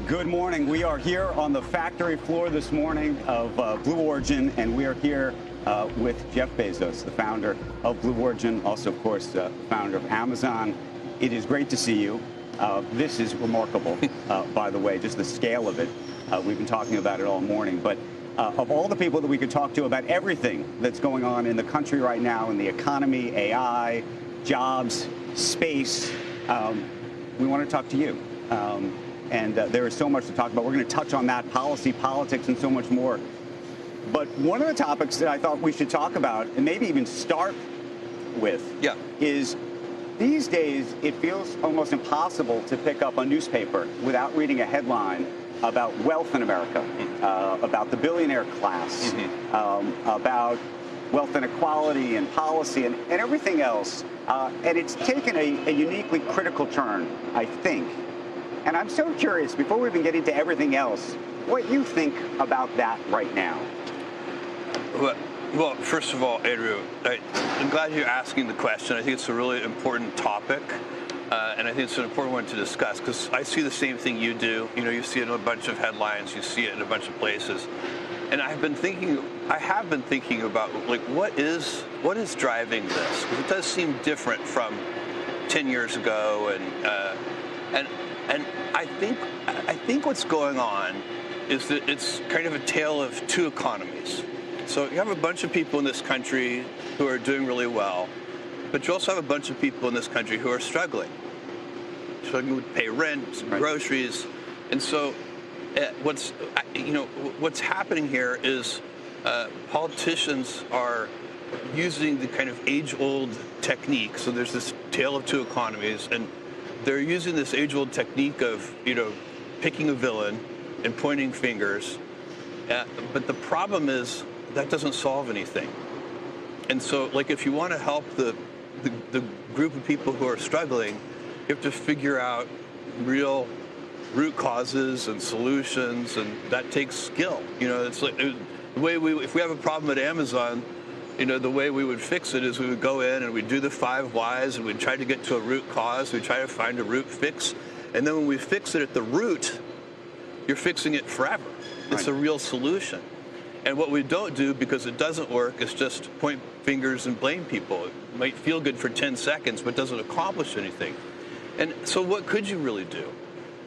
Good morning. We are here on the factory floor this morning of Blue Origin, and we are here with Jeff Bezos, the founder of Blue Origin, also, of course, founder of Amazon. It is great to see you. This is remarkable, by the way, just the scale of it. We've been talking about it all morning. But of all the people that we could talk to about everything that's going on in the country right now, in the economy, AI, jobs, space, we want to talk to you. And there is so much to talk about. We're going to touch on that, policy, politics, and so much more. But one of the topics that I thought we should talk about, and maybe even start with, is these days it feels almost impossible to pick up a newspaper without reading a headline about wealth in America, about the billionaire class, about wealth inequality and policy and everything else. And it's taken a uniquely critical turn, I think. And I'm so curious, before we even get into everything else, what you think about that right now. Well, first of all, Andrew, I'm glad you're asking the question. I think it's a really important topic, and I think it's an important one to discuss, because I see the same thing you do. You know, you see it in a bunch of headlines, you see it in a bunch of places. And I have been thinking about, like, what is driving this? Because it does seem different from 10 years ago, and I think what's going on is that it's kind of a tale of two economies. So you have a bunch of people in this country who are doing really well, but you also have a bunch of people in this country who are struggling to pay rent, groceries, and so what's happening here is politicians are using the kind of age-old technique. So there's this tale of two economies, and they're using this age-old technique of, picking a villain and pointing fingers. But the problem is that doesn't solve anything. And so, like, if you want to help the group of people who are struggling, you have to figure out real root causes and solutions, and that takes skill. It's like the way if we have a problem at Amazon, the way we would fix it is we would go in and we'd do the 5 whys and we'd try to get to a root cause. We'd try to find a root fix. And then when we fix it at the root, you're fixing it forever. It's a real solution. And what we don't do, because it doesn't work, is just point fingers and blame people. It might feel good for 10 seconds, but doesn't accomplish anything. And so what could you really do?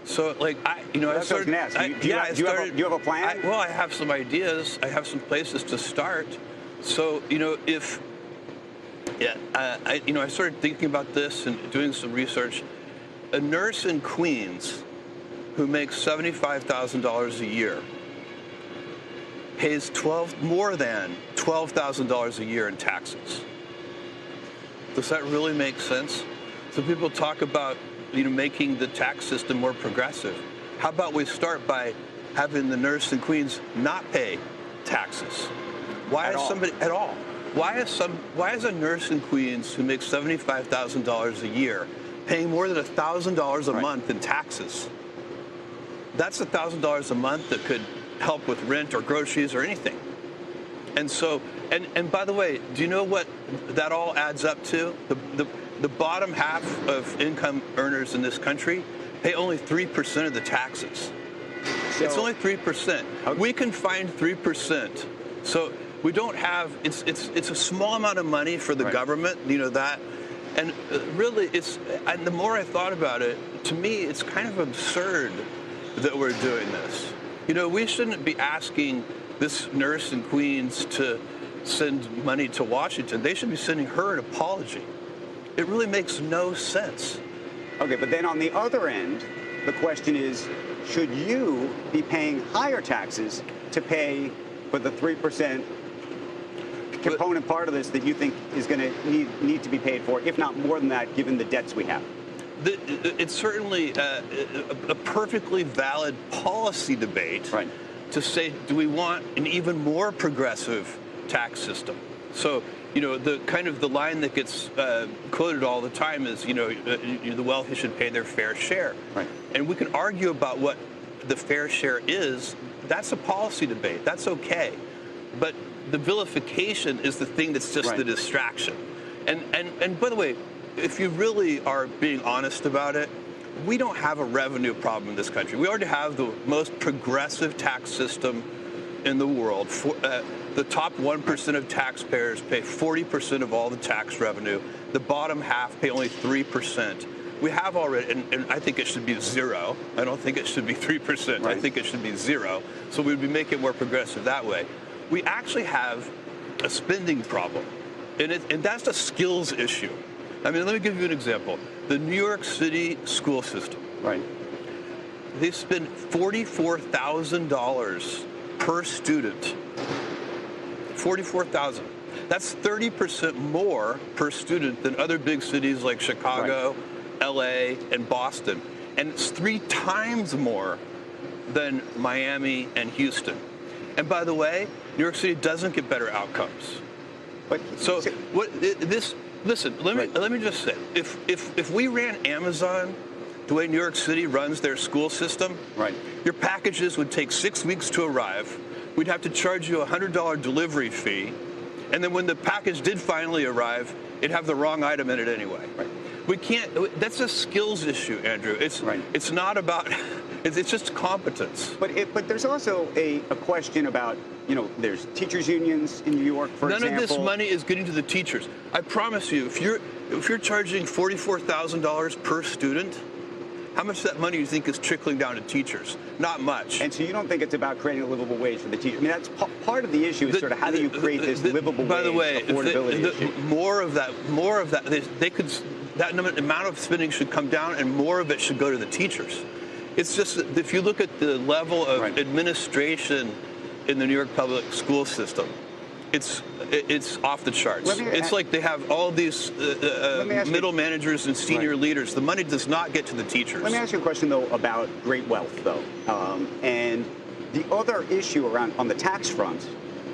So, like, Do you have a plan? I have some ideas. I have some places to start. So, I started thinking about this and doing some research. A nurse in Queens who makes $75,000 a year pays more than $12,000 a year in taxes. Does that really make sense? So people talk about, making the tax system more progressive. How about we start by having the nurse in Queens not pay taxes? Why is a nurse in Queens who makes $75,000 a year paying more than $1,000 a month in taxes? That's $1,000 a month that could help with rent or groceries or anything. And so, and by the way, do you know what that all adds up to? The bottom half of income earners in this country pay only 3% of the taxes. So, it's only 3%. We can find 3%. So we don't have, it's a small amount of money for the government, that. And really, and the more I thought about it, to me, it's kind of absurd that we're doing this. We shouldn't be asking this nurse in Queens to send money to Washington. They should be sending her an apology. It really makes no sense. Okay, but then on the other end, the question is, should you be paying higher taxes to pay for the 3% component part of this that you think is going to need to be paid for, if not more than that, given the debts we have? It's certainly a perfectly valid policy debate to say, do we want an even more progressive tax system? So, the line that gets quoted all the time is, the wealthy should pay their fair share. And we can argue about what the fair share is. That's a policy debate. That's okay. But the vilification is the thing that's just the distraction. And by the way, if you really are being honest about it, we don't have a revenue problem in this country. We already have the most progressive tax system in the world. The top 1% of taxpayers pay 40% of all the tax revenue. The bottom half pay only 3%. We have already, and I think it should be zero. I don't think it should be 3%. Right. I think it should be zero. So we'd be making it more progressive that way. We actually have a spending problem, and that's a skills issue. I mean, let me give you an example. The New York City school system. Right. They spend $44,000 per student. $44,000. That's 30% more per student than other big cities like Chicago, right, LA, and Boston. And it's 3 times more than Miami and Houston. And by the way, New York City doesn't get better outcomes. But so listen, let me just say, if we ran Amazon the way New York City runs their school system, right, your packages would take 6 weeks to arrive. We'd have to charge you a $100 delivery fee. And then when the package did finally arrive, it'd have the wrong item in it anyway. Right. We can't, that's a skills issue, Andrew. It's not about, it's just competence. But there's also a question about, there's teachers unions in New York, for example. None of this money is getting to the teachers. I promise you, if you're charging $44,000 per student, how much of that money do you think is trickling down to teachers? Not much. And so you don't think it's about creating a livable wage for the teachers? I mean, that's part of the issue is sort of how do you create this livable wage, by the way, affordability issue? More of that, they could, that amount of spending should come down, and more of it should go to the teachers. It's just that if you look at the level of administration in the New York public school system, it's off the charts. It's like they have all these middle managers and senior leaders. The money does not get to the teachers. Let me ask you a question, though, about great wealth, though. And the other issue on the tax front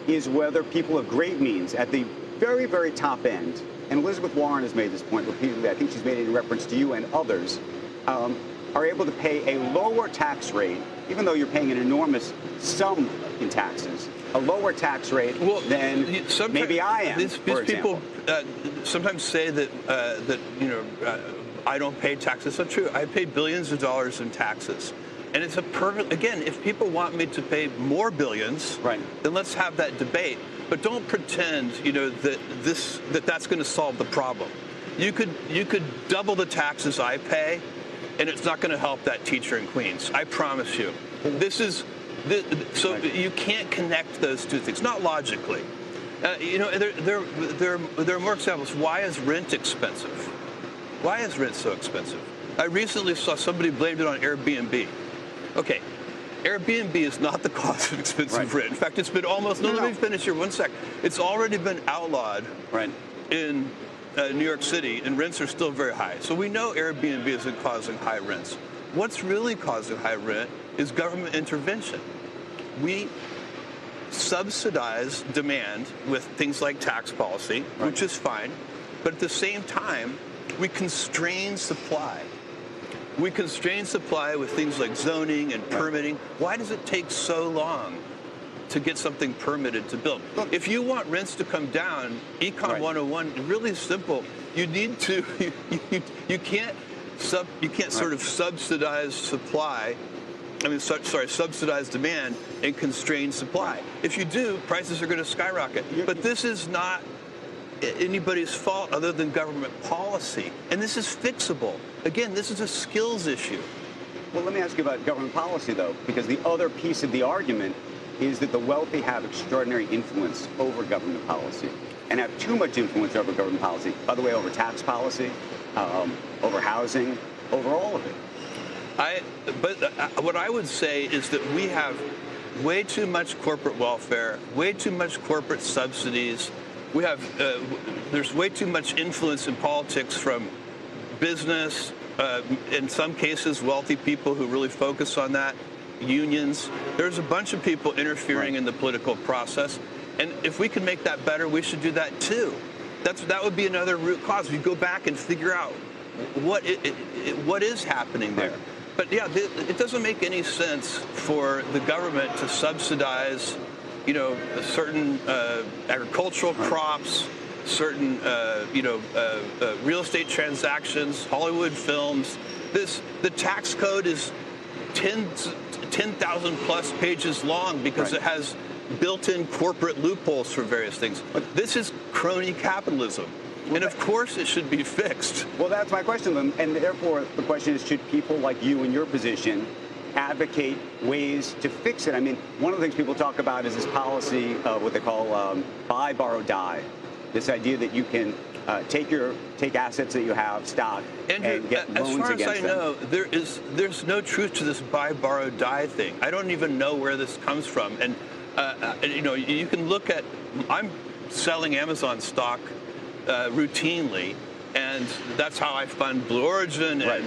is whether people of great means at the very, very top end, and Elizabeth Warren has made this point repeatedly, I think she's made it in reference to you and others, are able to pay a lower tax rate, even though you're paying an enormous sum in taxes, a lower tax rate than maybe I am. These people sometimes say that I don't pay taxes. That's not true. I pay billions of dollars in taxes, and it's a perfect. Again, if people want me to pay more billions, then let's have that debate. But don't pretend, that's going to solve the problem. You could double the taxes I pay, and it's not going to help that teacher in Queens. I promise you. You can't connect those two things, not logically. There are more examples. Why is rent expensive? Why is rent so expensive? I recently saw somebody blamed it on Airbnb. Okay, Airbnb is not the cause of expensive rent. In fact, it's been almost, let me finish here 1 sec. It's already been outlawed in New York City, and rents are still very high. So we know Airbnb isn't causing high rents. What's really causing high rent is government intervention. We subsidize demand with things like tax policy, which is fine, but at the same time, we constrain supply. We constrain supply with things like zoning and permitting. Why does it take so long to get something permitted to build? If you want rents to come down, Econ 101, really simple. You need to, you can't sort of subsidize supply. Subsidize demand and constrain supply. If you do, prices are going to skyrocket. But this is not anybody's fault other than government policy. And this is fixable. Again, this is a skills issue. Well, let me ask you about government policy, though, because the other piece of the argument is that the wealthy have extraordinary influence over government policy and have too much influence over government policy. By the way, over tax policy, over housing, over all of it. What I would say is that we have way too much corporate welfare, way too much corporate subsidies. We have there's way too much influence in politics from business, in some cases wealthy people who really focus on that, unions. There's a bunch of people interfering in the political process, and if we can make that better, we should do that too. That would be another root cause. We go back and figure out what is happening there. But yeah, it doesn't make any sense for the government to subsidize, certain agricultural crops, certain, real estate transactions, Hollywood films, The tax code is 10,000 plus pages long because right. it has built-in corporate loopholes for various things. But this is crony capitalism. Well, and of course it should be fixed. Well, that's my question. And therefore, the question is, should people like you in your position advocate ways to fix it? I mean, one of the things people talk about is this policy of what they call buy, borrow, die. This idea that you can take assets that you have, stock, Andrew, and get loans as far against as I them. know, there's no truth to this buy, borrow, die thing. I don't even know where this comes from. And you can look at. I'm selling Amazon stock routinely, and that's how I fund Blue Origin and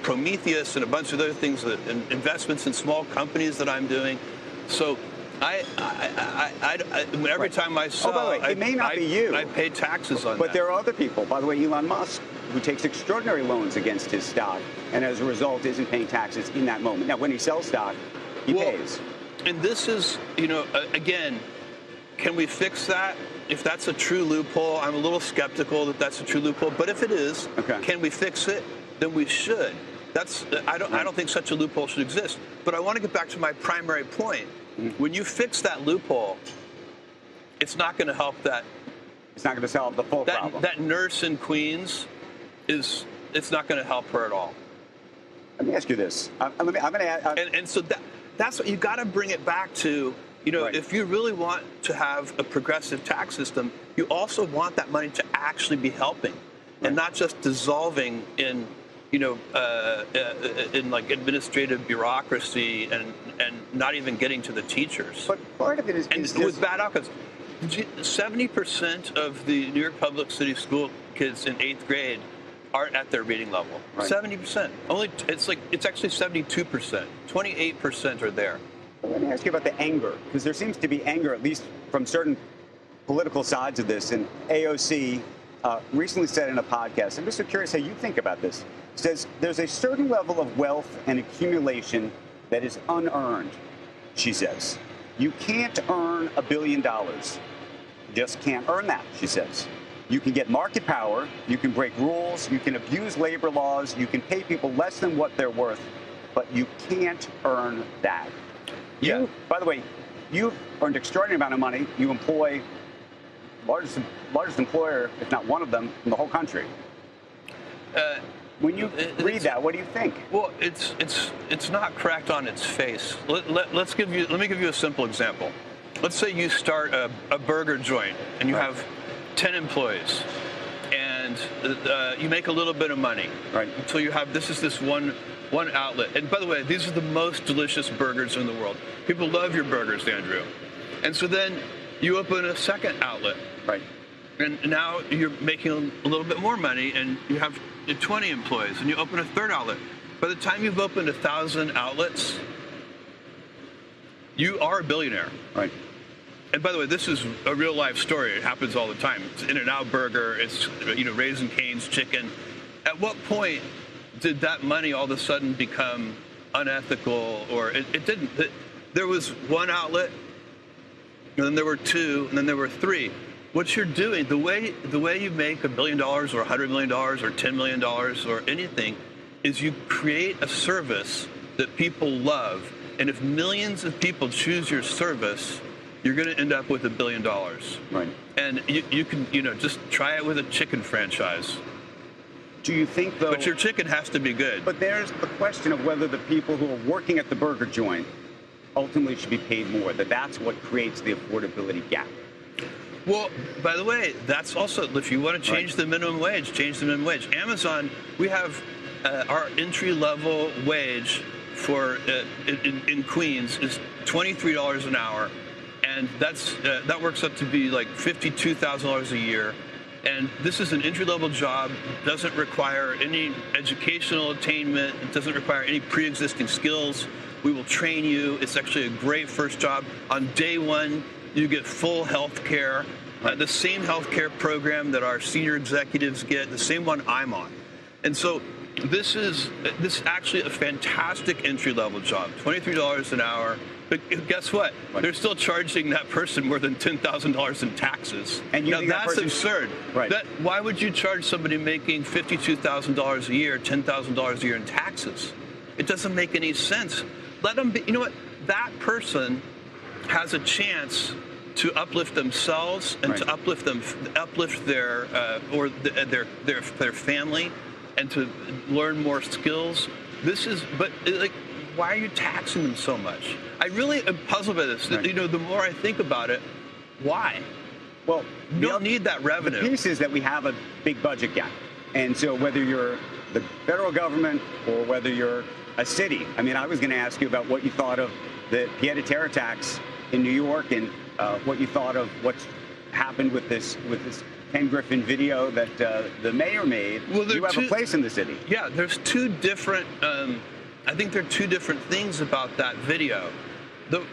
Prometheus and a bunch of other things, and investments in small companies that I'm doing. So. Every time I sell, by the way, it may not be you. I pay taxes on that. But there are other people. By the way, Elon Musk, who takes extraordinary loans against his stock, and as a result isn't paying taxes in that moment. Now, when he sells stock, he pays. And this is, again, can we fix that? If that's a true loophole, I'm a little skeptical that that's a true loophole. But if it is, can we fix it? Then we should. I don't think such a loophole should exist. But I want to get back to my primary point. When you fix that loophole, it's not going to help that. It's not going to solve the full problem. That nurse in Queens it's not going to help her at all. Let me ask you this. I'm going to add. And so that's what you got to bring it back to. If you really want to have a progressive tax system, you also want that money to actually be helping, and not just dissolving in. In like administrative bureaucracy and not even getting to the teachers. But part of it is with bad outcomes. 70% of the New York Public City School kids in 8th grade aren't at their reading level. 70%. It's actually 72%. 28% are there. Well, let me ask you about the anger, because there seems to be anger, at least from certain political sides of this. And AOC recently said in a podcast, I'm just so curious how you think about this, says there's a certain level of wealth and accumulation that is unearned, she says. You can't earn $1 billion. You just can't earn that, she says. You can get market power, you can break rules, you can abuse labor laws, you can pay people less than what they're worth, but you can't earn that. Yeah. By the way, you've earned an extraordinary amount of money. You employ largest employer, if not one of them, in the whole country. When you read that, what do you think? Well, it's not correct on its face. Let me give you a simple example. Let's say you start a burger joint and you have 10 employees, and you make a little bit of money until you have this one outlet. And by the way, these are the most delicious burgers in the world. People love your burgers, Andrew. And so then you open a second outlet. And now you're making a little bit more money, and you have 20 employees, and you open a third outlet. By the time you've opened 1,000 outlets, you are a billionaire. And by the way, this is a real life story. It happens all the time. It's In-N-Out Burger. It's Raising Cane's chicken. At what point did that money all of a sudden become unethical? Or it didn't. There was one outlet, and then there were two, and then there were three. What you're doing, the way you make $1 billion or $100 million or $10 million or anything, is you create a service that people love. And if millions of people choose your service, you're going to end up with $1 billion. And you can just try it with a chicken franchise. Do you think, though? But your chicken has to be good. But there's the question of whether the people who are working at the burger joint ultimately should be paid more. That's what creates the affordability gap. Well, by the way, that's also, if you want to change the minimum wage, change the minimum wage. Amazon, we have our entry-level wage for in Queens is $23 an hour, and that works up to be like $52,000 a year. And this is an entry-level job, doesn't require any educational attainment, it doesn't require any pre-existing skills. We will train you. It's actually a great first job. On day one, you get full health care, the same health care program that our senior executives get, the same one I'm on. And so this is actually a fantastic entry-level job, $23 an hour. But guess what? They're still charging that person more than $10,000 in taxes. And now that's absurd. Right. Why would you charge somebody making $52,000 a year, $10,000 a year in taxes? It doesn't make any sense. Let them be. You know what? That person has a chance to uplift themselves and to uplift their their family, and to learn more skills. But why are you taxing them so much? I really am puzzled by this. You know, the more I think about it, why? Well, you don't need that revenue. The piece is that we have a big budget gap, and so whether you're the federal government or whether you're a city, I mean, I was going to ask you about what you thought of the pied-à-terre tax in New York, and what you thought of what's happened with this Ken Griffin video that the mayor made. Well, you have a place in the city. Yeah, there's two different. I think there are two different things about that video.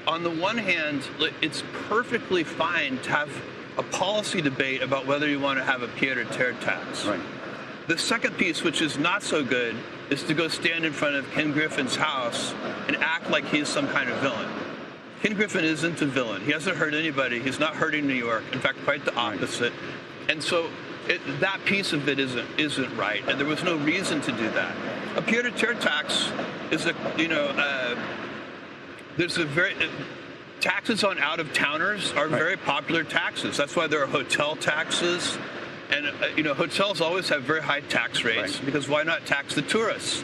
On the one hand, it's perfectly fine to have a policy debate about whether you want to have a pied-à-terre tax. Right. The second piece, which is not so good, is to go stand in front of Ken Griffin's house and act like he's some kind of villain. Ken Griffin isn't a villain. He hasn't hurt anybody. He's not hurting New York. In fact, quite the opposite. And so that piece of it isn't right, and there was no reason to do that. A pied-à-terre tax is taxes on out-of-towners are very popular taxes. That's why there are hotel taxes, and hotels always have very high tax rates because why not tax the tourists?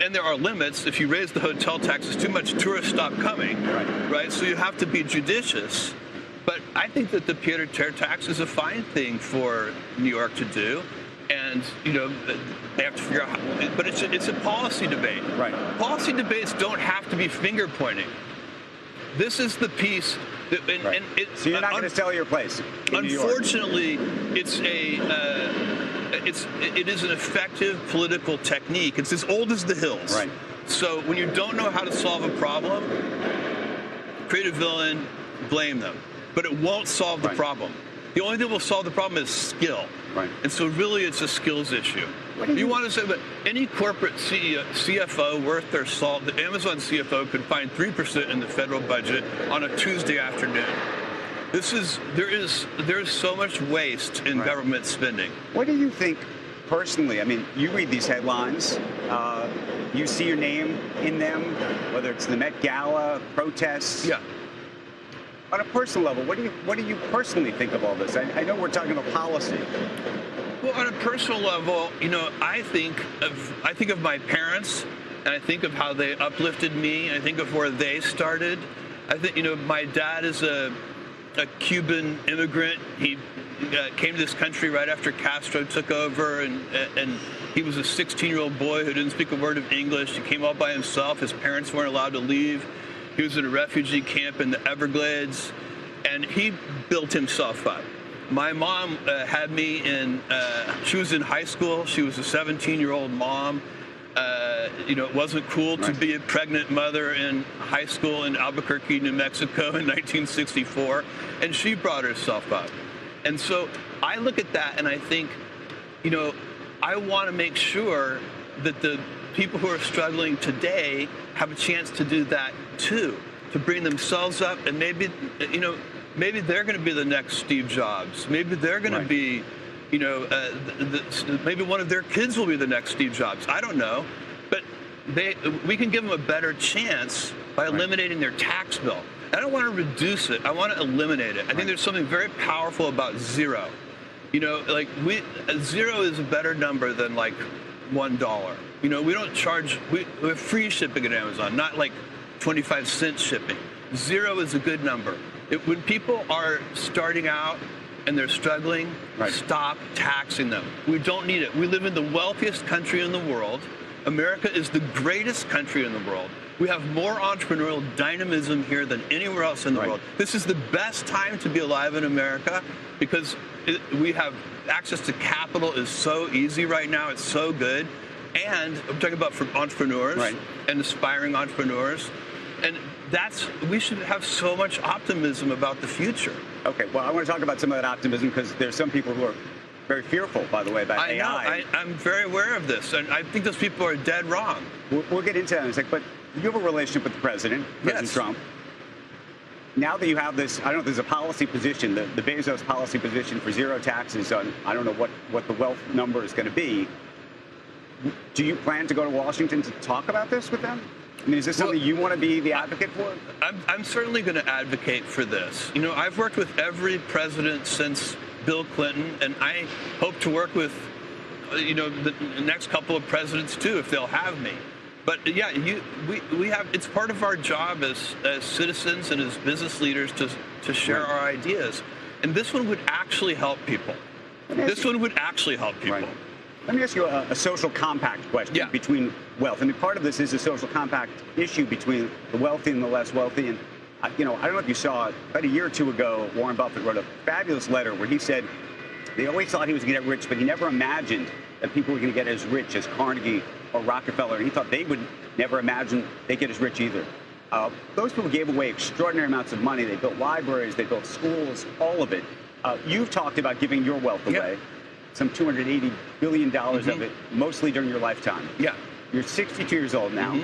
And there are limits. If you raise the hotel taxes too much, tourists stop coming, right? So you have to be judicious. But I think that the pied-à-terre tax is a fine thing for New York to do. And, they have to figure out how, but it's a policy debate. Right. Policy debates don't have to be finger pointing. This is the piece that, so you're not going to sell your place in New York. Unfortunately, it is an effective political technique. It's as old as the hills. Right. So when you don't know how to solve a problem, create a villain, blame them. But it won't solve the problem. The only thing that will solve the problem is skill. Right. And so really it's a skills issue. You want to say, but any corporate CFO worth their salt, the Amazon CFO could find 3% in the federal budget on a Tuesday afternoon. There is so much waste in government spending. What do you think personally? I mean, you read these headlines, you see your name in them, whether it's the Met Gala, protests. Yeah. On a personal level, what do you personally think of all this? I know we're talking about policy. Well, on a personal level, I think of my parents, and I think of how they uplifted me. I think of where they started. I think, my dad is a Cuban immigrant. He came to this country right after Castro took over, and he was a 16-year-old boy who didn't speak a word of English. He came all by himself. His parents weren't allowed to leave. He was in a refugee camp in the Everglades, and he built himself up. My mom had me she was in high school. She was a 17-year-old mom. It wasn't cool to be a pregnant mother in high school in Albuquerque, New Mexico in 1964, and she brought herself up. And so I look at that and I think, I want to make sure that the people who are struggling today have a chance to do that too, to bring themselves up, and maybe they're going to be the next Steve Jobs. Maybe they're going to be, maybe one of their kids will be the next Steve Jobs. I don't know, but we can give them a better chance by eliminating their tax bill. I don't want to reduce it. I want to eliminate it. I think there's something very powerful about zero. Zero is a better number than like $1. We don't charge. We have free shipping at Amazon, not like 25-cent shipping. Zero is a good number. When people are starting out and they're struggling, stop taxing them. We don't need it. We live in the wealthiest country in the world. America is the greatest country in the world. We have more entrepreneurial dynamism here than anywhere else in the world. This is the best time to be alive in America because we have access to capital is so easy right now. It's so good. And I'm talking about for entrepreneurs and aspiring entrepreneurs. And we should have so much optimism about the future. Okay, well, I want to talk about some of that optimism because there's some people who are very fearful, by the way, about AI. I know. I'm very aware of this, and I think those people are dead wrong. We'll get into that in a second, but you have a relationship with the President Trump. Now that you have this, I don't know if there's a policy position, the Bezos policy position for zero taxes on, I don't know what the wealth number is going to be. Do you plan to go to Washington to talk about this with them? I mean, is this something you want to be the advocate for? I'm certainly going to advocate for this. You know, I've worked with every president since Bill Clinton, and I hope to work with, you know, the next couple of presidents too, if they'll have me. But yeah, we have, it's part of our job as citizens and as business leaders to share our ideas. And this one would actually help people. This one would actually help people. Right. Let me ask you a social compact question between wealth. I mean, part of this is a social compact issue between the wealthy and the less wealthy. And, you know, I don't know if you saw it, about a year or two ago, Warren Buffett wrote a fabulous letter where he said they always thought he was going to get rich, but he never imagined that people were going to get as rich as Carnegie or Rockefeller. And he thought they would never imagine they'd get as rich either. Those people gave away extraordinary amounts of money. They built libraries, they built schools, all of it. You've talked about giving your wealth away. Some $280 billion of it, mostly during your lifetime. Yeah. You're 62 years old now.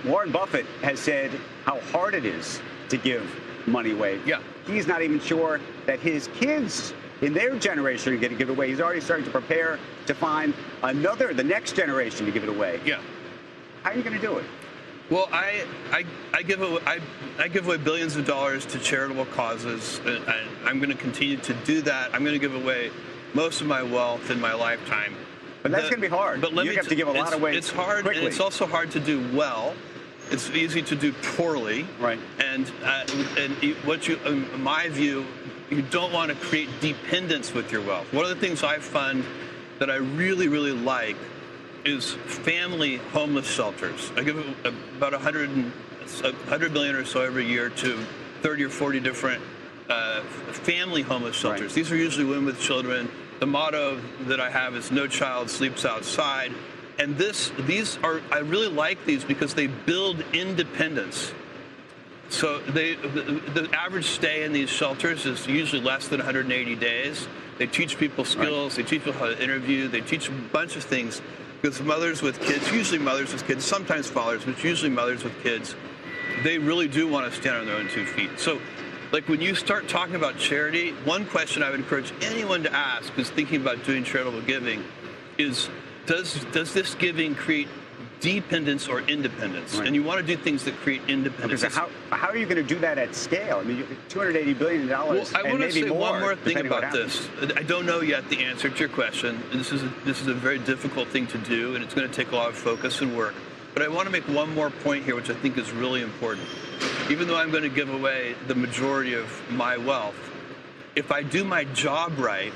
Warren Buffett has said how hard it is to give money away. Yeah. He's not even sure that his kids in their generation are going to give it away. He's already starting to prepare to find the next generation to give it away. Yeah. How are you going to do it? Well, I give away billions of dollars to charitable causes, and I'm going to continue to do that. I'm going to give away most of my wealth in my lifetime. But that's going to be hard. But you have to give a lot away. It's hard, quickly. And it's also hard to do well. It's easy to do poorly. Right. And in my view, you don't want to create dependence with your wealth. One of the things I fund that I really, really like is family homeless shelters. I give about 100 million or so every year to 30 or 40 different family homeless shelters. Right. These are usually women with children. The motto that I have is "No child sleeps outside," and I really like these because they build independence. So the average stay in these shelters is usually less than 180 days. They teach people skills. They teach people how to interview. They teach a bunch of things. Because mothers with kids, usually mothers with kids, sometimes fathers, but usually mothers with kids, they really do want to stand on their own 2 feet. So, like when you start talking about charity, one question I would encourage anyone to ask who's thinking about doing charitable giving is, does this giving create dependence or independence? Right. And you want to do things that create independence. Okay, so how are you going to do that at scale? I mean, $280 billion well, I want to say one more thing about this. I don't know yet the answer to your question. This is a very difficult thing to do, and it's going to take a lot of focus and work. But I want to make one more point here, which I think is really important. Even though I'm going to give away the majority of my wealth, if I do my job right,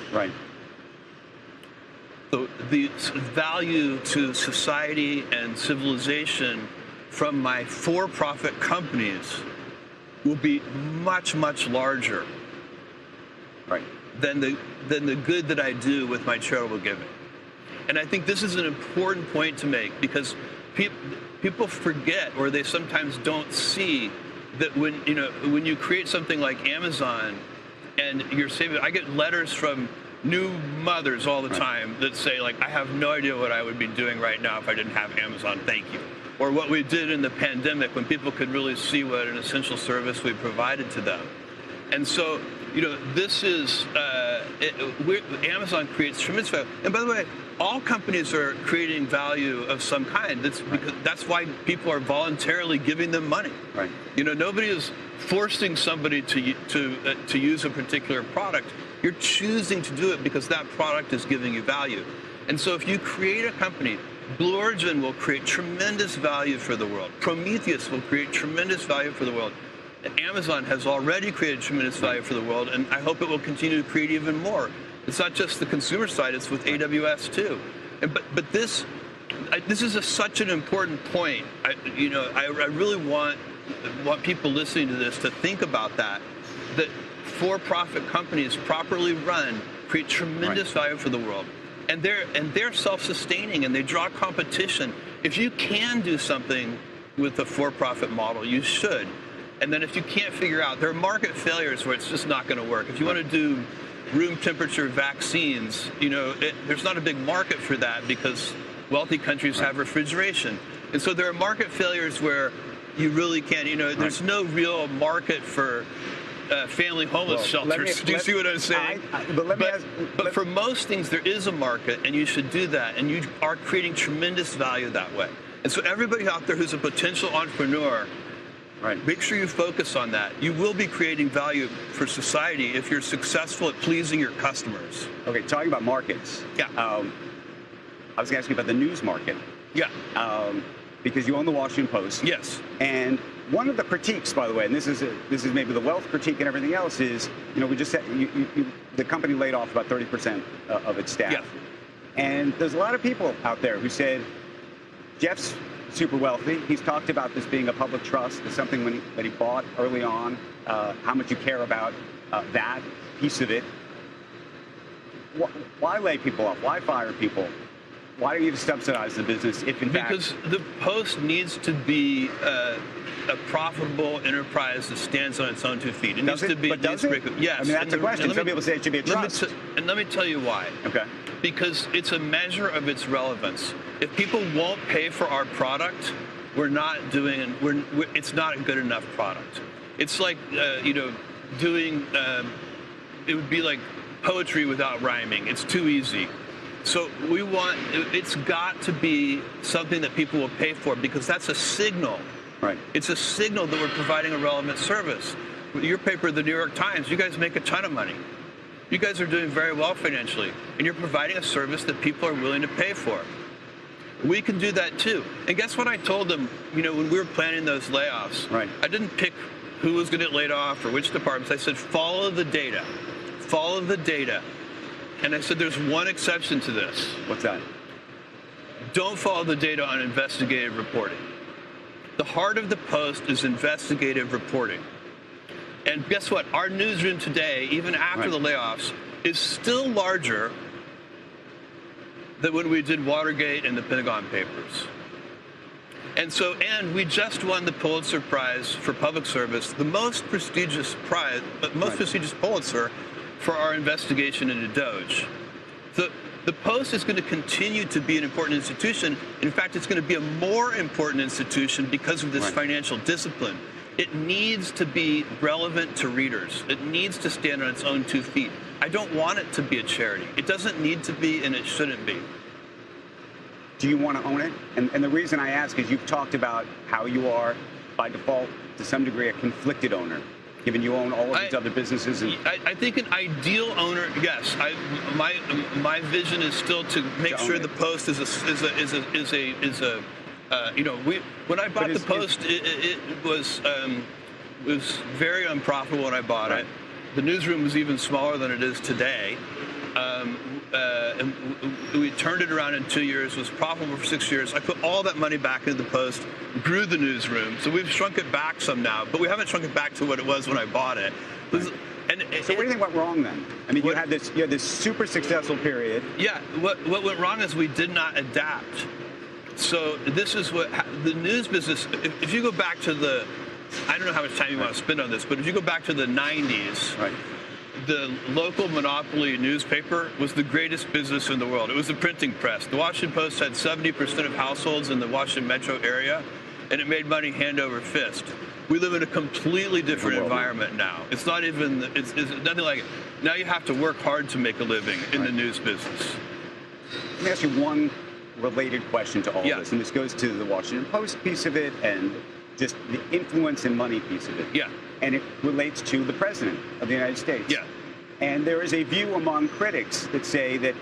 the value to society and civilization from my for-profit companies will be much, much larger than the good that I do with my charitable giving. And I think this is an important point to make because people forget, or they sometimes don't see, that when you create something like Amazon and you're saving, I get letters from new mothers all the time that say, like, I have no idea what I would be doing right now if I didn't have Amazon, thank you. Or what we did in the pandemic when people could really see what an essential service we provided to them. And so, this is, Amazon creates tremendous value. And by the way, all companies are creating value of some kind. That's why people are voluntarily giving them money. Right. Nobody is forcing somebody to use a particular product. You're choosing to do it because that product is giving you value. And so if you create a company, Blue Origin will create tremendous value for the world. Prometheus will create tremendous value for the world. And Amazon has already created tremendous value for the world, and I hope it will continue to create even more. It's not just the consumer side, it's with AWS too. But this is such an important point. I really want people listening to this to think about that for-profit companies properly run create tremendous value for the world. And they're self-sustaining and they draw competition. If you can do something with the for-profit model, you should. And then if you can't figure out, there are market failures where it's just not going to work. If you want to do room temperature vaccines, there's not a big market for that because wealthy countries have refrigeration. And so there are market failures where you really can't, there's no real market for family homeless shelters. Do you see what I'm saying? But for most things, there is a market, and you should do that. And you are creating tremendous value that way. And so everybody out there who's a potential entrepreneur, make sure you focus on that. You will be creating value for society if you're successful at pleasing your customers. Okay, talking about markets. Yeah. I was going to ask you about the news market. Yeah. Because you own the Washington Post. Yes. And one of the critiques, by the way, and this is maybe the wealth critique and everything else, is we just said the company laid off about 30% of its staff. Yeah. And there's a lot of people out there who said Jeff's super wealthy. He's talked about this being a public trust. It's something that he bought early on. How much you care about that piece of it. Why lay people off? Why fire people? Why do you need to subsidize the business if, in fact... Because the Post needs to be a profitable enterprise that stands on its own 2 feet. It needs to be... But does it? Yes. I mean, that's a question. Some people say it should be a trust. And let me tell you why. Okay. Because it's a measure of its relevance. If people won't pay for our product, we're not doing... it's not a good enough product. It's like, doing... it would be like poetry without rhyming. It's too easy. So it's got to be something that people will pay for because that's a signal. Right. It's a signal that we're providing a relevant service. Your paper, the New York Times, you guys make a ton of money. You guys are doing very well financially, and you're providing a service that people are willing to pay for. We can do that too. And guess what I told them, when we were planning those layoffs? Right. I didn't pick who was going to get laid off or which departments. I said, follow the data. Follow the data. And I said, there's one exception to this. What's that? Don't follow the data on investigative reporting. The heart of the Post is investigative reporting. And guess what? Our newsroom today, even after the layoffs, is still larger than when we did Watergate and the Pentagon Papers. And we just won the Pulitzer Prize for Public Service, the most prestigious prize, prestigious Pulitzer for our investigation into Doge. The Post is going to continue to be an important institution. In fact, it's going to be a more important institution because of this financial discipline. It needs to be relevant to readers. It needs to stand on its own 2 feet. I don't want it to be a charity. It doesn't need to be, and it shouldn't be. Do you want to own it? And the reason I ask is you've talked about how you are, by default, to some degree, a conflicted owner, given you own all of these other businesses. I think an ideal owner, yes. My vision is still to make sure the Post is a when I bought the Post, it was very unprofitable when I bought it. The newsroom was even smaller than it is today. And we turned it around in 2 years, was profitable for 6 years. I put all that money back into the Post, grew the newsroom. So we've shrunk it back some now, but we haven't shrunk it back to what it was when I bought it. So what do you think went wrong then? I mean, you had this super successful period. Yeah, what went wrong is we did not adapt. So this is what the news business, if you go back to I don't know how much time you want to spend on this, but if you go back to the 90s, the local monopoly newspaper was the greatest business in the world. It was the printing press. The Washington Post had 70% of households in the Washington metro area, and it made money hand over fist. We live in a completely different environment now. It's not even, it's nothing like it. Now you have to work hard to make a living in the news business. Let me ask you one related question to all of this, and this goes to the Washington Post piece of it and just the influence and money piece of it. Yeah. And it relates to the President of the United States. Yeah. And there is a view among critics that say that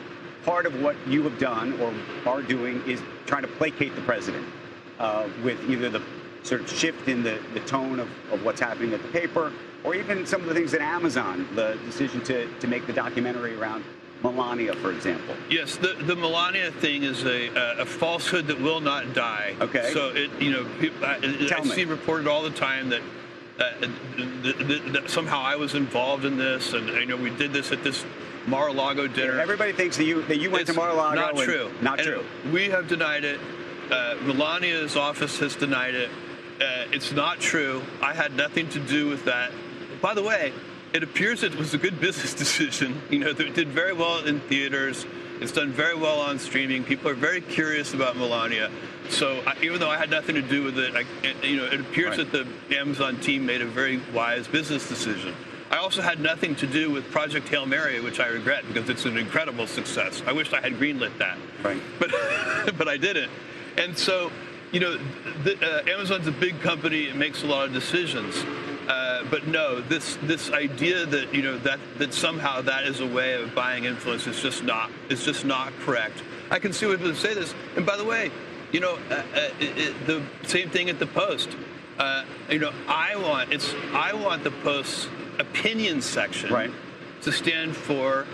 part of what you have done or are doing is trying to placate the President with either the sort of shift in the tone of what's happening at the paper, or even some of the things at Amazon, the decision to make the documentary around Melania, for example. Yes, the Melania thing is a falsehood that will not die. Okay. So I see reported all the time that somehow I was involved in this, and we did this at this Mar-a-Lago dinner. Everybody thinks that you went to Mar-a-Lago. Not true. Not true. We have denied it. Melania's office has denied it. It's not true. I had nothing to do with that. By the way, it appears it was a good business decision. You know, it did very well in theaters. It's done very well on streaming. People are very curious about Melania. So even though I had nothing to do with it, it appears that the Amazon team made a very wise business decision. I also had nothing to do with Project Hail Mary, which I regret because it's an incredible success. I wish I had greenlit that, right? But I didn't. And so, you know, Amazon's a big company. It makes a lot of decisions. But no, this idea that, you know, that somehow that is a way of buying influence is just not correct. I can see why people say this. And by the way, you know, the same thing at the Post. You know, I want the Post's opinion section to stand for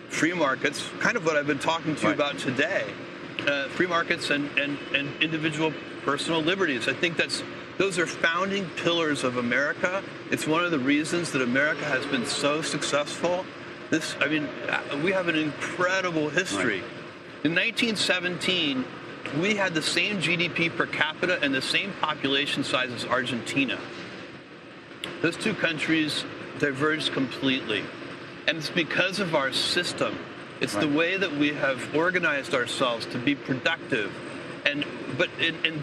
free markets, kind of what I've been talking to you about today. Free markets and individual personal liberties. I think those are founding pillars of America. It's one of the reasons that America has been so successful. We have an incredible history. In 1917, we had the same GDP per capita and the same population size as Argentina. Those two countries diverged completely. And it's because of our system. It's the way that we have organized ourselves to be productive. And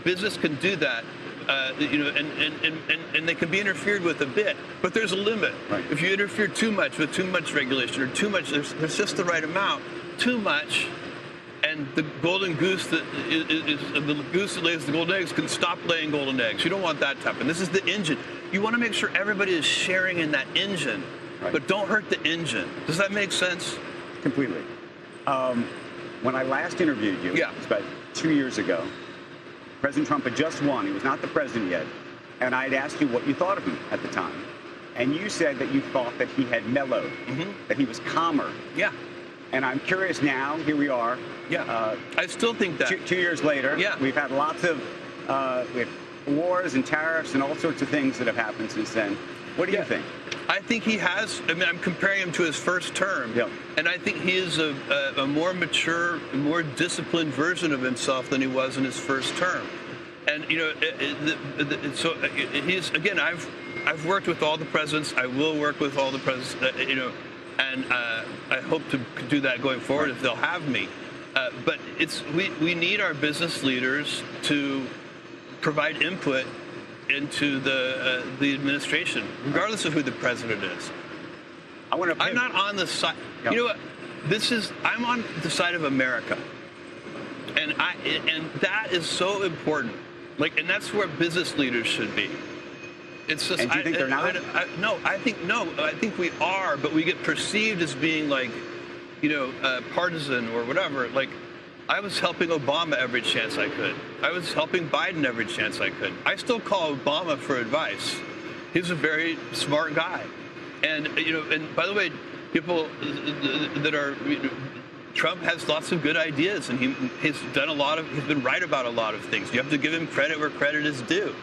business can do that. You know, and they can be interfered with a bit, but there's a limit. If you interfere too much with too much regulation or too much, there's just the right amount. Too much, and the golden goose the goose that lays the golden eggs can stop laying golden eggs. You don't want that to happen. This is the engine. You want to make sure everybody is sharing in that engine, but don't hurt the engine. Does that make sense? Completely. When I last interviewed you, it was about 2 years ago. President Trump had just won. He was not the president yet. And I had asked you what you thought of him at the time. And you said that you thought that he had mellowed, that he was calmer. Yeah. And I'm curious now, here we are. Yeah. I still think that. 2 years later, we've had lots of we have wars and tariffs and all sorts of things that have happened since then. What do you think? I think he has. I mean, I'm comparing him to his first term. And I think he is a more mature, more disciplined version of himself than he was in his first term. And, you know, so he's, again, I've worked with all the presidents. I will work with all the presidents, you know, and I hope to do that going forward if they'll have me. But we need our business leaders to provide input into the administration, regardless of who the president is. I'm not on the side. You know what? I'm on the side of America, and that is so important. Like, and that's where business leaders should be. It's just. And do you think they're not? No, I think we are, but we get perceived as being like, you know, partisan or whatever. Like, I was helping Obama every chance I could. I was helping Biden every chance I could. I still call Obama for advice. He's a very smart guy. And, you know, and by the way, people that are, you know, Trump has lots of good ideas, and he's been right about a lot of things. You have to give him credit where credit is due.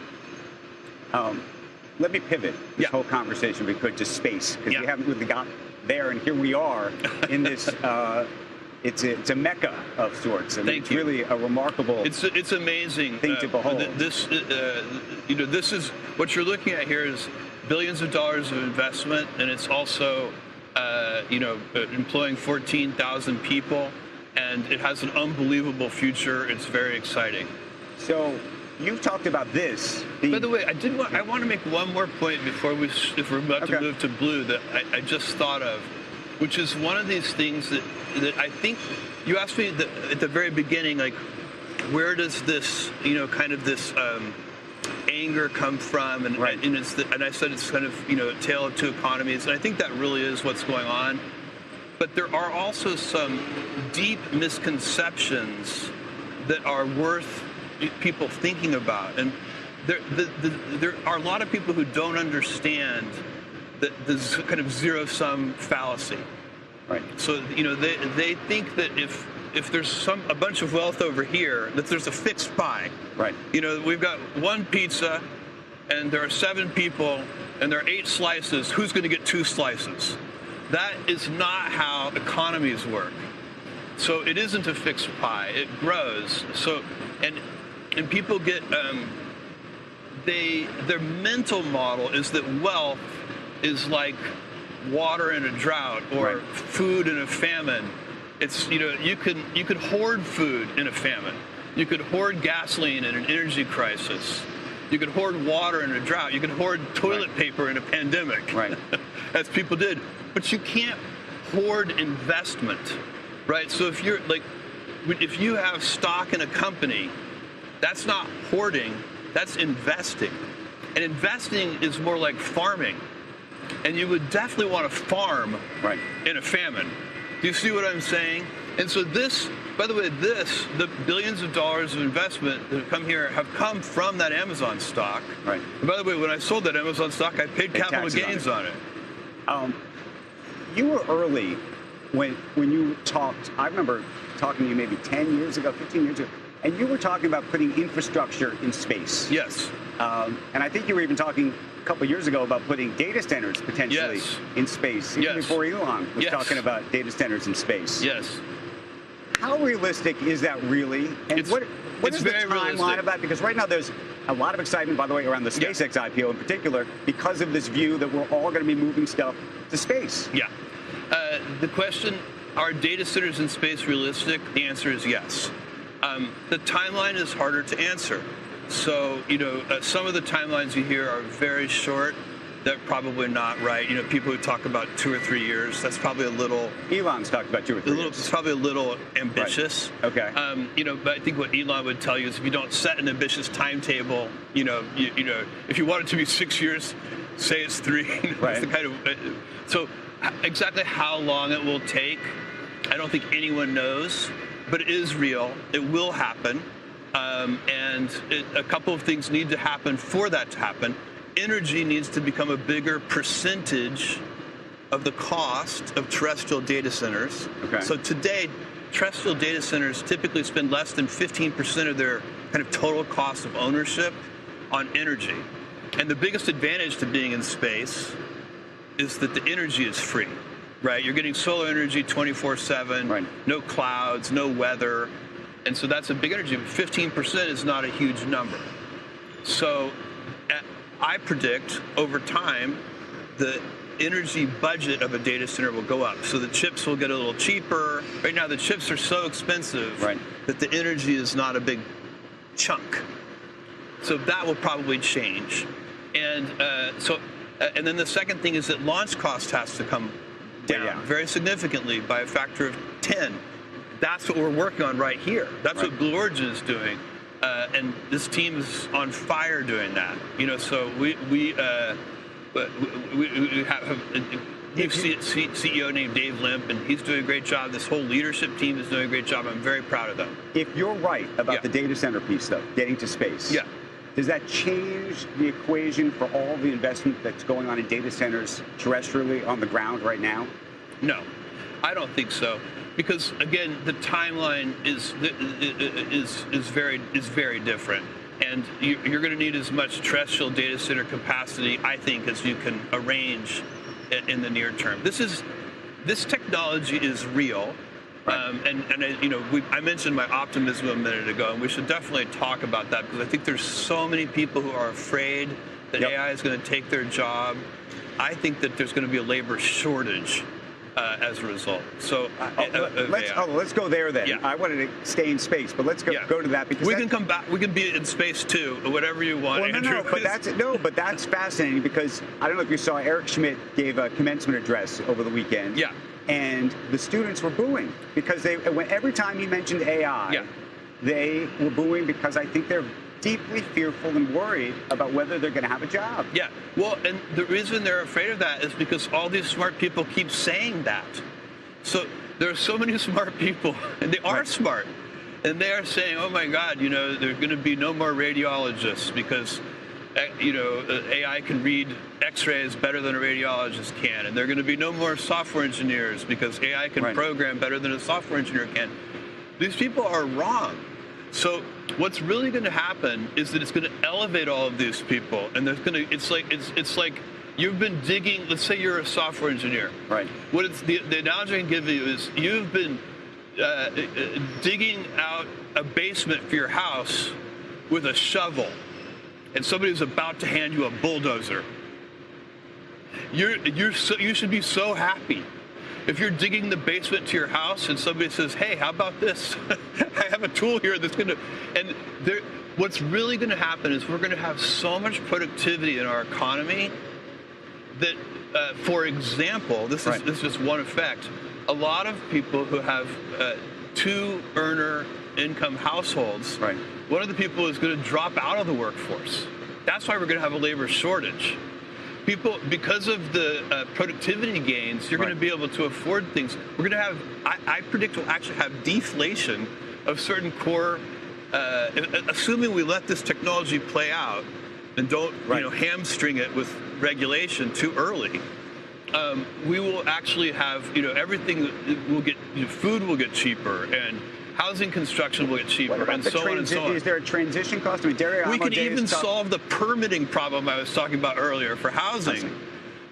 Let me pivot this whole conversation, if we could, to space, because we haven't really got there, and here we are in this. It's a mecca of sorts. I mean, it's really a remarkable. It's amazing thing to behold. You know, this is what you're looking at here is billions of dollars of investment, and it's also you know, employing 14,000 people, and it has an unbelievable future. It's very exciting. So you've talked about this. By the way, I want to make one more point before if we're about to move to blue that I just thought of, which is one of these things that I think you asked me at the very beginning, like, where does this, you know, kind of this anger come from? And I said it's kind of, you know, a tale of two economies, and I think that really is what's going on. But there are also some deep misconceptions that are worth people thinking about, and there are a lot of people who don't understand that this kind of zero-sum fallacy. Right. So, you know, they think that if there's a bunch of wealth over here, that there's a fixed pie. Right. You know, we've got one pizza, and there are 7 people, and there are 8 slices. Who's going to get 2 slices? That is not how economies work. So it isn't a fixed pie. It grows. So, and people get their mental model is that wealth is like water in a drought or Right. food in a famine. It's, you could hoard food in a famine. You could hoard gasoline in an energy crisis. You could hoard water in a drought. You could hoard toilet paper in a pandemic, Right. as people did. But you can't hoard investment, right? So if you have stock in a company, that's not hoarding, that's investing. And investing is more like farming. And you would definitely want to farm Right. in a famine. Do you see what I'm saying? And so this, by the way, the billions of dollars of investment that have come here have come from that Amazon stock. Right. And by the way, when I sold that Amazon stock, I paid capital gains on it. You were early when you talked. I remember talking to you maybe 10 years ago, 15 years ago, and you were talking about putting infrastructure in space. Yes. And I think you were even talking a couple of years ago about putting data centers potentially Yes. in space, even Yes. before Elon was Yes. talking about data centers in space. Yes. How realistic is that really? And It's what is the very timeline realistic. of that? Because right now there's a lot of excitement, by the way, around the Yeah. SpaceX IPO in particular, because of this view that we're all going to be moving stuff to space. Yeah. The question, are data centers in space realistic? The answer is yes. The timeline is harder to answer. So, some of the timelines you hear are very short. They're probably not right. People who talk about 2 or 3 years, that's probably a little... Elon's talked about 2 or 3 years. It's probably a little ambitious. Right. Okay. But I think what Elon would tell you is if you don't set an ambitious timetable, if you want it to be 6 years, say it's 3. Right. It's the kind of, so exactly how long it will take, I don't think anyone knows, but it is real. It will happen. A couple of things need to happen for that to happen. Energy needs to become a bigger percentage of the cost of terrestrial data centers. Okay. So today, terrestrial data centers typically spend less than 15% of their kind of total cost of ownership on energy. And the biggest advantage to being in space is that the energy is free, right? You're getting solar energy 24/7, right. No clouds, no weather. And so that's a big energy. 15% is not a huge number. So I predict over time the energy budget of a data center will go up. So the chips will get a little cheaper. Right now the chips are so expensive right. that the energy is not a big chunk. So that will probably change. And and then the second thing is that launch cost has to come down very significantly by a factor of 10. That's what we're working on right here. That's right. what Blue Origin is doing. And this team is on fire doing that. So we have a new CEO named Dave Limp, and he's doing a great job. This whole leadership team is doing a great job. I'm very proud of them. If you're right about the data center piece, though, getting to space, does that change the equation for all the investment that's going on in data centers terrestrially on the ground right now? No, I don't think so. Because again, the timeline is very different, and you're going to need as much terrestrial data center capacity, I think, as you can arrange in the near term. This technology is real, right. I mentioned my optimism a minute ago, and we should definitely talk about that because I think there's so many people who are afraid that AI is going to take their job. I think that there's going to be a labor shortage. As a result. So let's go there then. I wanted to stay in space, but let's go to that because we can come back. We can be in space too, whatever you want. Well, Andrew. but that's fascinating because I don't know if you saw Eric Schmidt gave a commencement address over the weekend. Yeah. And the students were booing because every time he mentioned AI, they were booing because I think they're deeply fearful and worried about whether they're going to have a job. Yeah, well, and the reason they're afraid of that is because all these smart people keep saying that. So there are so many smart people, and they are smart, and they are saying, oh my God, there are going to be no more radiologists because, AI can read x-rays better than a radiologist can, and there are going to be no more software engineers because AI can program better than a software engineer can. These people are wrong. So what's really going to happen is that it's going to elevate all of these people, and there's going to. It's like you've been digging. Let's say you're a software engineer. Right. The analogy I can give you is you've been digging out a basement for your house with a shovel, and somebody's about to hand you a bulldozer. You should be so happy. If you're digging the basement to your house and somebody says, "Hey, how about this? I have a tool here that's going to," and what's really going to happen is we're going to have so much productivity in our economy that, for example, this is just one effect. A lot of people who have two-earner income households, one of the people is going to drop out of the workforce. That's why we're going to have a labor shortage. People, because of the productivity gains, you're going to be able to afford things. We're going to have, I predict we'll actually have deflation of certain core, assuming we let this technology play out and don't hamstring it with regulation too early. We will actually have, everything will get, food will get cheaper, and housing construction will get cheaper, and so on and so on. Is there a transition cost? I mean, we can even solve the permitting problem I was talking about earlier for housing.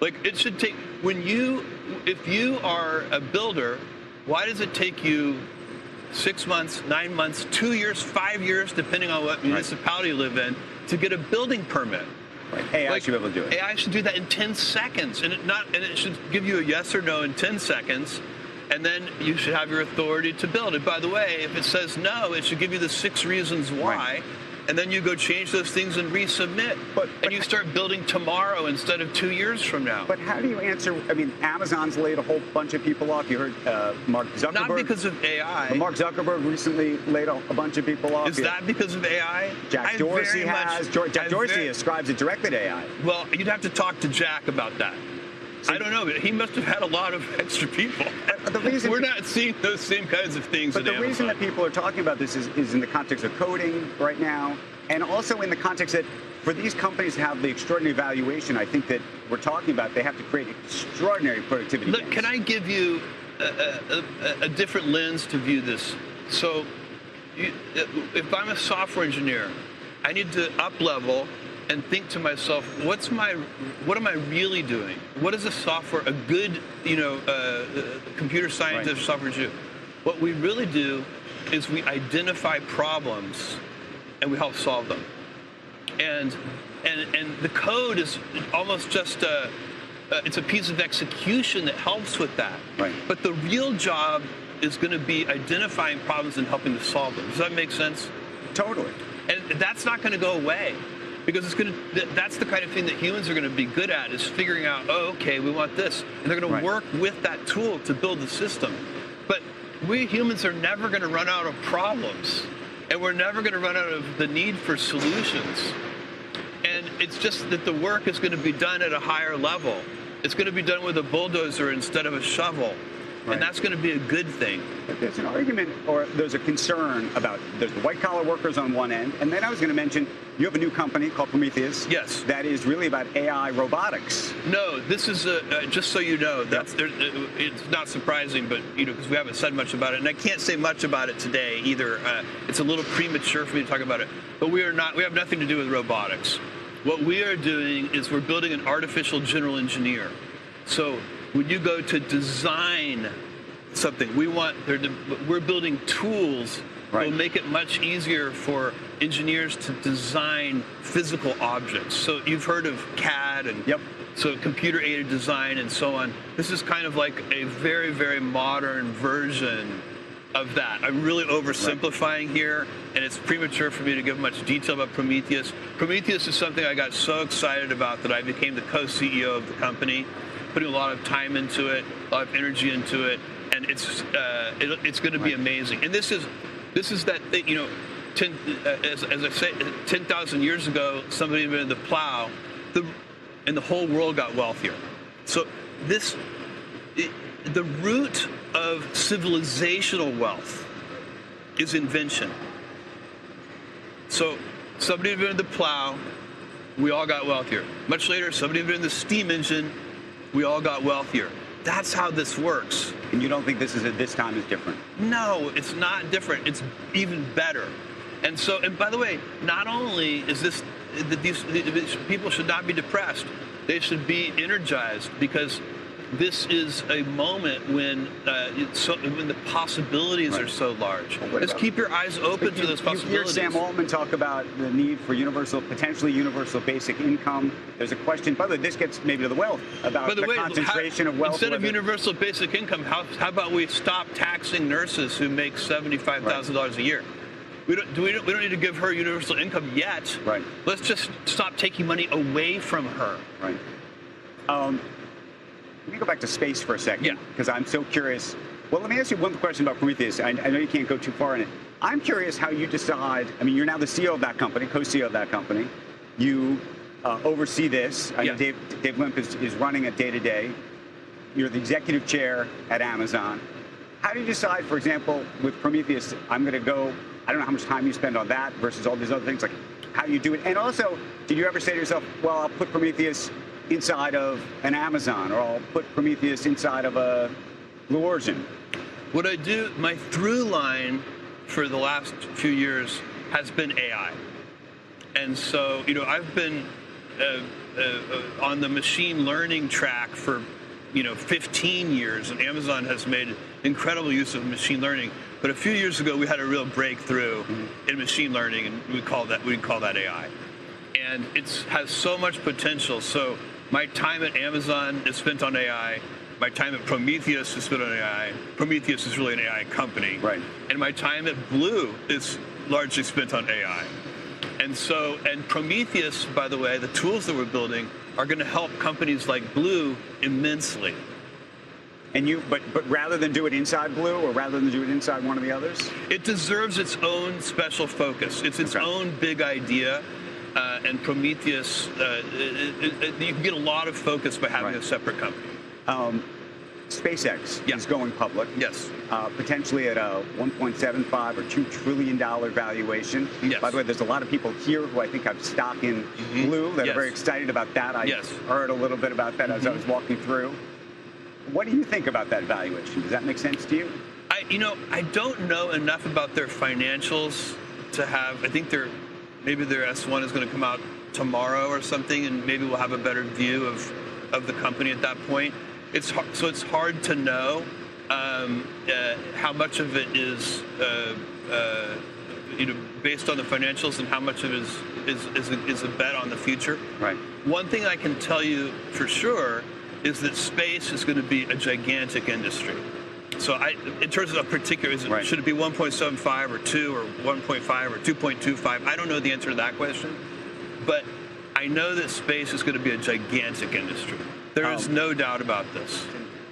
Like, it should take, if you are a builder, why does it take you 6 months, 9 months, 2 years, 5 years, depending on what municipality you live in, to get a building permit? AI should be able to do it. AI should do that in 10 seconds, and it should give you a yes or no in 10 seconds. And then you should have your authority to build it. By the way, if it says no, it should give you the 6 reasons why. And then you go change those things and resubmit. And you start building tomorrow instead of 2 years from now. But how do you answer? I mean, Amazon's laid a whole bunch of people off. You heard Mark Zuckerberg. Not because of AI. Mark Zuckerberg recently laid a bunch of people off. Is that because of AI? Jack Dorsey has. Jack Dorsey ascribes it directly to AI. Well, you'd have to talk to Jack about that. I don't know, but he must have had a lot of extra people. We're not seeing those same kinds of things. But the reason that people are talking about this is in the context of coding right now, and also in the context that for these companies to have the extraordinary valuation, I think that we're talking about, they have to create extraordinary productivity gains. Can I give you a different lens to view this? So if I'm a software engineer, I need to up-level and think to myself, what am I really doing? What is a good, computer scientist or software engineer? What we really do is we identify problems and we help solve them. And the code is almost just it's a piece of execution that helps with that. But the real job is going to be identifying problems and helping to solve them. Does that make sense? Totally. And that's not going to go away. Because that's the kind of thing that humans are going to be good at, is figuring out, oh, okay, we want this. And they're going to work with that tool to build the system. But we humans are never going to run out of problems. And we're never going to run out of the need for solutions. And it's just that the work is going to be done at a higher level. It's going to be done with a bulldozer instead of a shovel. And that's going to be a good thing. But there's an argument, or there's a concern about, there's the white-collar workers on one end, and then I was going to mention, you have a new company called Prometheus. Yes. That is really about AI robotics. No, this is, just so you know, it's not surprising, but, because we haven't said much about it, and I can't say much about it today either. It's a little premature for me to talk about it. But we have nothing to do with robotics. What we are doing is we're building an artificial general engineer. So when you go to design something, we're building tools that will make it much easier for engineers to design physical objects. So you've heard of CAD and so computer-aided design and so on. This is kind of like a very, very modern version of that. I'm really oversimplifying here, and it's premature for me to give much detail about Prometheus. Prometheus is something I got so excited about that I became the co-CEO of the company, putting a lot of time into it, a lot of energy into it, and it's going to be amazing. And this is that thing, as I say, 10,000 years ago, somebody invented the plow, and the whole world got wealthier. So the root of civilizational wealth is invention. So somebody invented the plow, we all got wealthier. Much later, somebody invented the steam engine, we all got wealthier. That's how this works. And you don't think this time is different? No, it's not different. It's even better. And by the way, not only is this that these people should not be depressed, they should be energized, because this is a moment when when the possibilities are so large. Just keep your eyes open to those possibilities. You hear Sam Altman talk about the need for potentially universal basic income. There's a question, by the way, this gets maybe to the wealth, about the concentration of wealth. Instead of universal basic income, how about we stop taxing nurses who make $75,000 a year? We don't need to give her universal income yet. Right. Let's just stop taking money away from her. Right. Let me go back to space for a second, because I'm so curious. Well, let me ask you one question about Prometheus. I know you can't go too far in it. I'm curious how you decide. I mean, you're now the CEO of that company, co-CEO of that company. You oversee this. I know Dave Limp is running it day to day. You're the executive chair at Amazon. How do you decide, for example, with Prometheus, I'm going to go, I don't know how much time you spend on that versus all these other things, like how you do it. And also, did you ever say to yourself, well, I'll put Prometheus inside of an Amazon, or I'll put Prometheus inside of a Blue Origin? What I do, my through line for the last few years has been AI. And so, I've been on the machine learning track for, 15 years, and Amazon has made incredible use of machine learning. But a few years ago, we had a real breakthrough in machine learning, and we call that AI. And it has so much potential. So my time at Amazon is spent on AI. My time at Prometheus is spent on AI. Prometheus is really an AI company. Right. And my time at Blue is largely spent on AI. And Prometheus, by the way, the tools that we're building are going to help companies like Blue immensely. And but rather than do it inside Blue, or rather than do it inside one of the others? It deserves its own special focus. It's its own big idea. And Prometheus, you can get a lot of focus by having a separate company. SpaceX is going public. Yes. Potentially at a $1.75 or $2 trillion valuation. Yes. By the way, there's a lot of people here who I think have stock in Blue that are very excited about that. I heard a little bit about that as I was walking through. What do you think about that valuation? Does that make sense to you? I don't know enough about their financials to have. I think maybe their S1 is going to come out tomorrow or something, and maybe we'll have a better view of the company at that point. It's hard to know how much of it is based on the financials, and how much of it is a bet on the future. Right. One thing I can tell you for sure is that space is going to be a gigantic industry. So in terms of a particular, should it be 1.75 or 2 or 1.5 or 2.25? I don't know the answer to that question, but I know that space is going to be a gigantic industry. There is no doubt about this.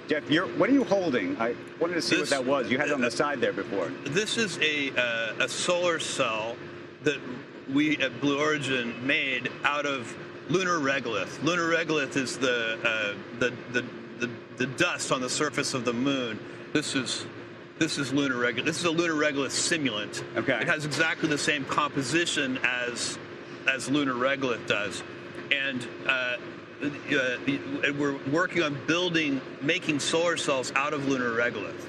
Jeff, what are you holding? I wanted to see what that was. You had it on the side there before. This is a solar cell that we at Blue Origin made out of lunar regolith. Lunar regolith is the dust on the surface of the moon. This is lunar regolith. This is a lunar regolith simulant. Okay. It has exactly the same composition as lunar regolith does, and we're working on making solar cells out of lunar regolith.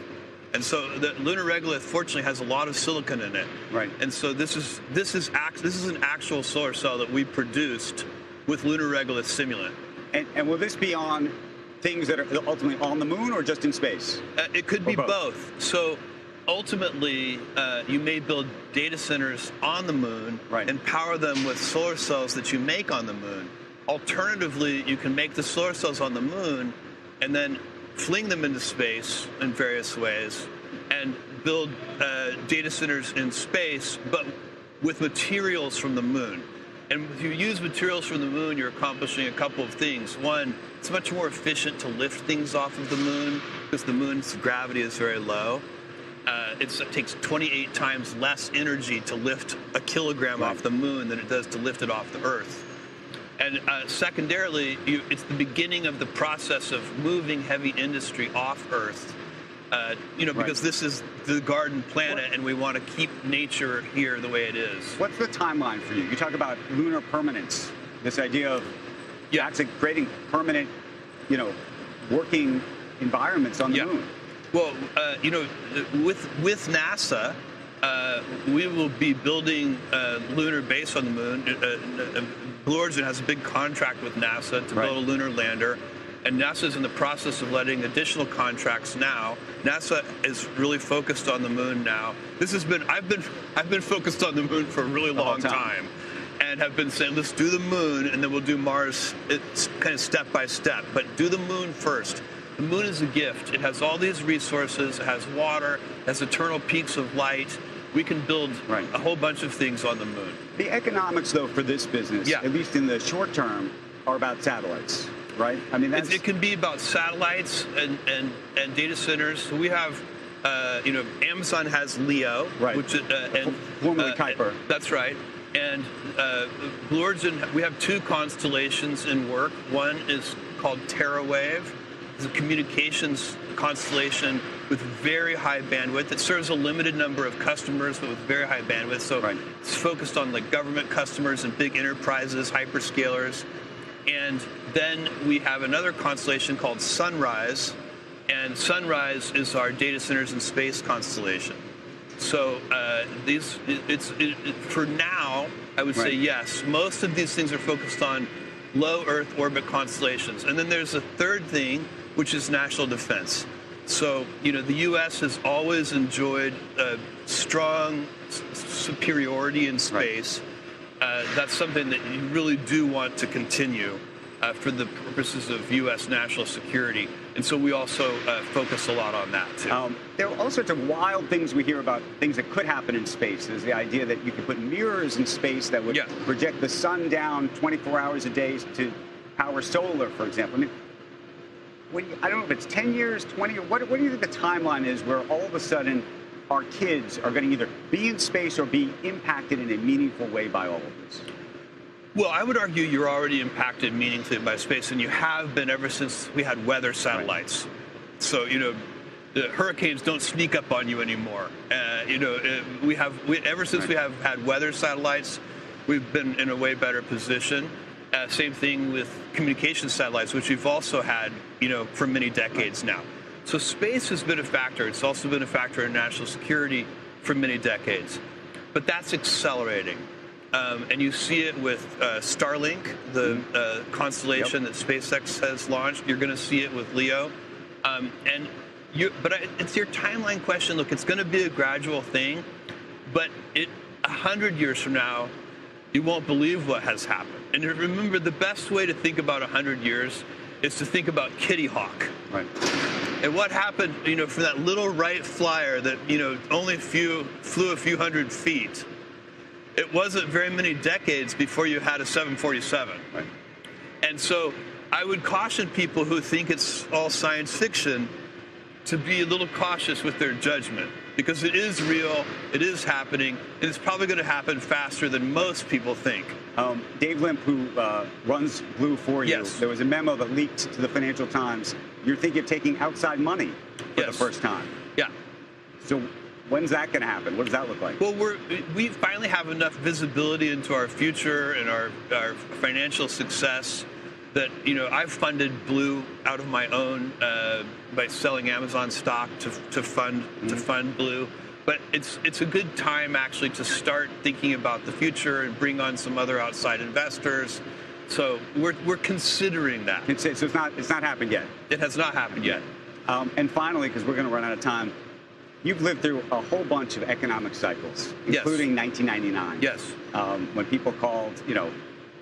And so the lunar regolith, fortunately, has a lot of silicon in it. Right. And so this is an actual solar cell that we produced with lunar regolith simulant. And will this be on things that are ultimately on the moon, or just in space? It could be both. So ultimately, you may build data centers on the moon and power them with solar cells that you make on the moon. Alternatively, you can make the solar cells on the moon and then fling them into space in various ways and build data centers in space, but with materials from the moon. And if you use materials from the moon, you're accomplishing a couple of things. One, it's much more efficient to lift things off of the moon because the moon's gravity is very low. It takes 28 times less energy to lift a kilogram off the moon than it does to lift it off the Earth. And secondarily, it's the beginning of the process of moving heavy industry off Earth. Because this is the garden planet, and we want to keep nature here the way it is. What's the timeline for you? You talk about lunar permanence, this idea of actually creating permanent, working environments on the moon. Well, with NASA, we will be building a lunar base on the moon. Blue Origin has a big contract with NASA to build a lunar lander. and NASA is in the process of letting additional contracts now. NASA is really focused on the moon now. I've been focused on the moon for a really long time, and have been saying, let's do the moon, and then we'll do Mars. It's kind of step by step, but do the moon first. The moon is a gift. It has all these resources. It has water. It has eternal peaks of light. We can build a whole bunch of things on the moon. The economics, though, for this business, at least in the short term, are about satellites, right? I mean, it can be about satellites and data centers. So we have, Amazon has LEO, which and formerly Kuiper. That's right. And Blue Origin, we have 2 constellations in work. One is called TerraWave. It's a communications constellation with very high bandwidth. It serves a limited number of customers, but with very high bandwidth. So it's focused on like government customers and big enterprises, hyperscalers. And then we have another constellation called Sunrise, and Sunrise is our data centers and space constellation. So for now, I would say yes. Most of these things are focused on low Earth orbit constellations. And then there's a third thing, which is national defense. So, the U.S. has always enjoyed strong superiority in space. That's something that you really do want to continue for the purposes of U.S. national security. And so we also focus a lot on that, too. There are all sorts of wild things we hear about, things that could happen in space. There's the idea that you could put mirrors in space that would project the sun down 24 hours a day to power solar, for example. I mean, I don't know if it's 10 years, 20, or what do you think the timeline is where all of a sudden our kids are going to either be in space or be impacted in a meaningful way by all of this? Well, I would argue you're already impacted meaningfully by space, and you have been ever since we had weather satellites. So, the hurricanes don't sneak up on you anymore. Ever since we have had weather satellites, we've been in a way better position. Same thing with communication satellites, which we've also had, for many decades now. So space has been a factor. It's also been a factor in national security for many decades. But that's accelerating. And you see it with Starlink, the constellation that SpaceX has launched. You're going to see it with LEO. It's your timeline question. Look, it's going to be a gradual thing, but 100 years from now, you won't believe what has happened. And remember, the best way to think about 100 years is to think about Kitty Hawk. Right. And what happened, for that little Wright flyer that, only flew a few hundred feet. It wasn't very many decades before you had a 747. Right. And so I would caution people who think it's all science fiction to be a little cautious with their judgment, because it is real, it is happening, and it's probably going to happen faster than most people think. Dave Limp, who runs Blue for you, there was a memo that leaked to the Financial Times. You're thinking of taking outside money for the first time. Yeah. So when's that going to happen? What does that look like? Well, we finally have enough visibility into our future and our financial success that, I've funded Blue out of my own by selling Amazon stock to fund Blue. But it's a good time actually to start thinking about the future and bring on some other outside investors. So we're considering that. So it's not happened yet. It has not happened yet. And finally, because we're going to run out of time, you've lived through a whole bunch of economic cycles, including 1999. Yes. When people called,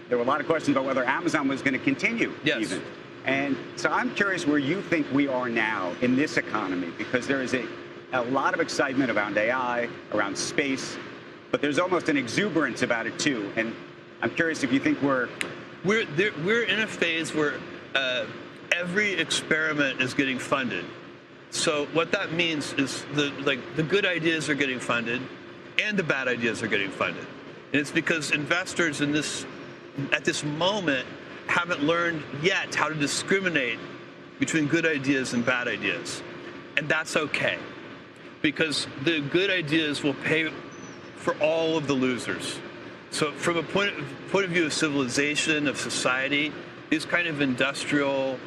there were a lot of questions about whether Amazon was going to continue. Yes. Even. And so I'm curious where you think we are now in this economy, because there is a lot of excitement around AI, around space, but there's almost an exuberance about it too. And I'm curious if you think we're in a phase where every experiment is getting funded. So what that means is the good ideas are getting funded, and the bad ideas are getting funded. And it's because investors at this moment haven't learned yet how to discriminate between good ideas and bad ideas. And that's okay, because the good ideas will pay for all of the losers. So from a point of view of civilization, of society, these kind of industrial,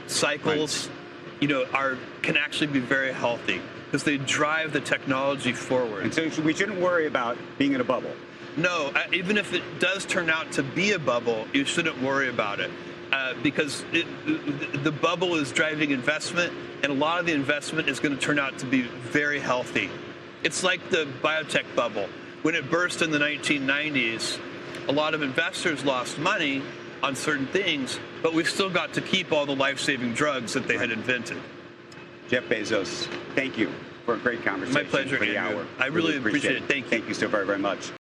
cycles, can actually be very healthy because they drive the technology forward. And so we shouldn't worry about being in a bubble. No, even if it does turn out to be a bubble, you shouldn't worry about it. because the bubble is driving investment, and a lot of the investment is going to turn out to be very healthy. It's like the biotech bubble. When it burst in the 1990s, a lot of investors lost money on certain things, but we still got to keep all the life-saving drugs that they had invented. Jeff Bezos, thank you for a great conversation. My pleasure, for the Andrew. hour. I really appreciate it. Thank you. Thank you so very, very much.